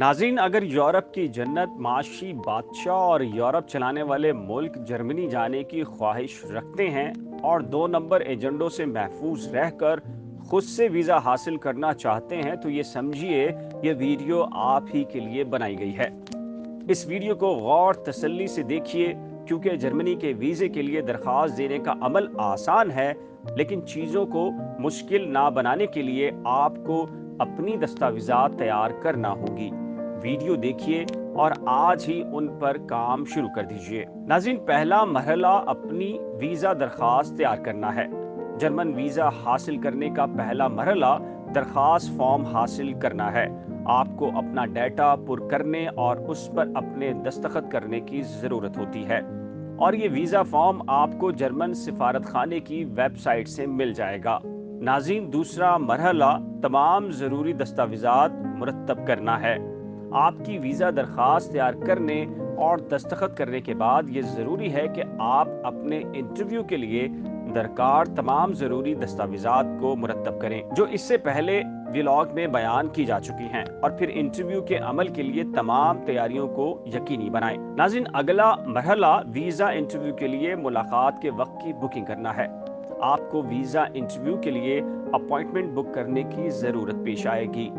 नाज़रीन, अगर यूरोप की जन्नत, माशी बादशाह और यूरोप चलाने वाले मुल्क जर्मनी जाने की ख्वाहिश रखते हैं और 2 नंबर एजेंडों से महफूज रहकर खुद से वीज़ा हासिल करना चाहते हैं, तो ये समझिए ये वीडियो आप ही के लिए बनाई गई है। इस वीडियो को गौर तसल्ली से देखिए, क्योंकि जर्मनी के वीज़े के लिए दरख्वास्त देने का अमल आसान है, लेकिन चीज़ों को मुश्किल ना बनाने के लिए आपको अपनी दस्तावेज़ात तैयार करना होगी। वीडियो देखिए और आज ही उन पर काम शुरू कर दीजिए। नाज़रीन, पहला मरहला अपनी वीज़ा दरख्वास्त तैयार करना है। जर्मन वीज़ा हासिल करने का पहला मरहला दरख्वास्त फॉर्म हासिल करना है। आपको अपना डेटा पुर करने और उस पर अपने दस्तखत करने की ज़रूरत होती है, और ये वीज़ा फॉर्म आपको जर्मन सिफारत खाने की वेबसाइट से मिल जाएगा। नाज़रीन, दूसरा मरहला तमाम ज़रूरी दस्तावेज़ात मुरतब करना है। आपकी वीज़ा दरख्वास्त तैयार करने और दस्तखत करने के बाद ये ज़रूरी है कि आप अपने इंटरव्यू के लिए दरकार तमाम ज़रूरी दस्तावेज़ात को मुरतब करें, जो इससे पहले व्लॉग में बयान की जा चुकी हैं, और फिर इंटरव्यू के अमल के लिए तमाम तैयारियों को यकीनी बनाएं। नाज़रीन, अगला मरहला वीज़ा इंटरव्यू के लिए मुलाकात के वक्त की बुकिंग करना है। आपको वीज़ा इंटरव्यू के लिए अपॉइंटमेंट बुक करने की ज़रूरत पेश आएगी।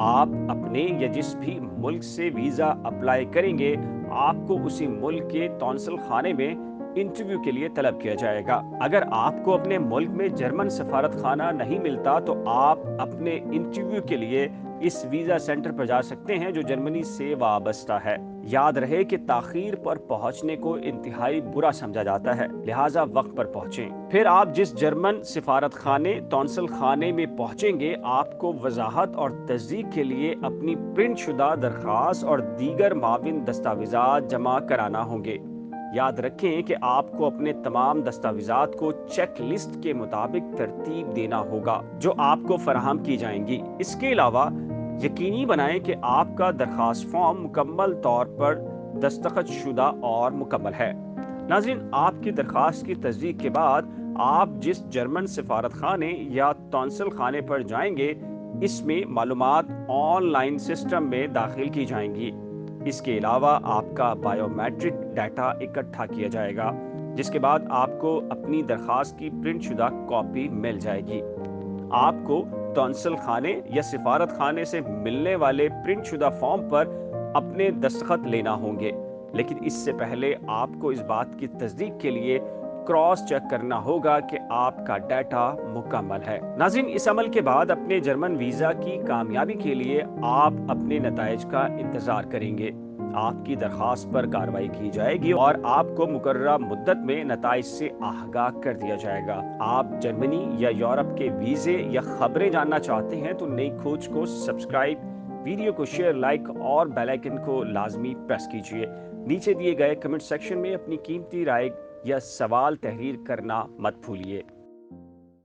आप अपने या जिस भी मुल्क से वीज़ा अप्लाई करेंगे, आपको उसी मुल्क के कौंसल खाने में इंटरव्यू के लिए तलब किया जाएगा। अगर आपको अपने मुल्क में जर्मन सफारत खाना नहीं मिलता, तो आप अपने इंटरव्यू के लिए इस वीज़ा सेंटर पर जा सकते हैं जो जर्मनी से वाबस्ता है। याद रहे कि ताखीर पर पहुंचने को इंतहाई बुरा समझा जाता है, लिहाजा वक्त पर पहुंचें। फिर आप जिस जर्मन सिफारत खाने कौंसल खाने में पहुंचेंगे, आपको वजाहत और तस्दीक के लिए अपनी प्रिंट शुदा दरख्वास्त और दीगर माविन दस्तावेज़ात जमा कराना होंगे। याद रखें कि आपको अपने तमाम दस्तावेज़ात को चेक लिस्ट के मुताबिक तरतीब देना होगा, जो आपको फराहम की जाएंगी। इसके अलावा यकीनी बनाएं कि आपका दरख्वास्त फॉर्म मुकम्मल तौर पर दस्तखत शुदा और मुकम्मल है। नाज़रीन, आपकी दरख्वास्त की तस्दीक के बाद आप जिस जर्मन सिफारत खाने या कौंसल खाने पर जाएंगे, इसमें मालूमात ऑनलाइन सिस्टम में दाखिल की जाएंगी। इसके अलावा आपका बायोमेट्रिक डाटा इकट्ठा किया जाएगा, जिसके बाद आपको अपनी दरख्वास्त की प्रिंट शुदा कॉपी मिल जाएगी। आपको कौंसल खाने या सिफारत खाने से मिलने वाले प्रिंट शुदा फॉर्म पर अपने दस्तखत लेना होंगे, लेकिन इससे पहले आपको इस बात की तस्दीक के लिए क्रॉस चेक करना होगा कि आपका डाटा मुकम्मल है। नाज़रीन, इस अमल के बाद अपने जर्मन वीज़ा की कामयाबी के लिए आप अपने नताइज का इंतज़ार करेंगे। आपकी दरख्वास्त पर कार्रवाई की जाएगी और आपको मुकर्ररा मुद्दत में नताइज से आगाह कर दिया जाएगा। आप जर्मनी या यूरोप के वीज़े या खबरें जानना चाहते हैं तो नई खोज को सब्सक्राइब, वीडियो को शेयर, लाइक और बेल आइकन को लाजमी प्रेस कीजिए। नीचे दिए गए कमेंट सेक्शन में अपनी कीमती राय या सवाल तहरीर करना मत भूलिए।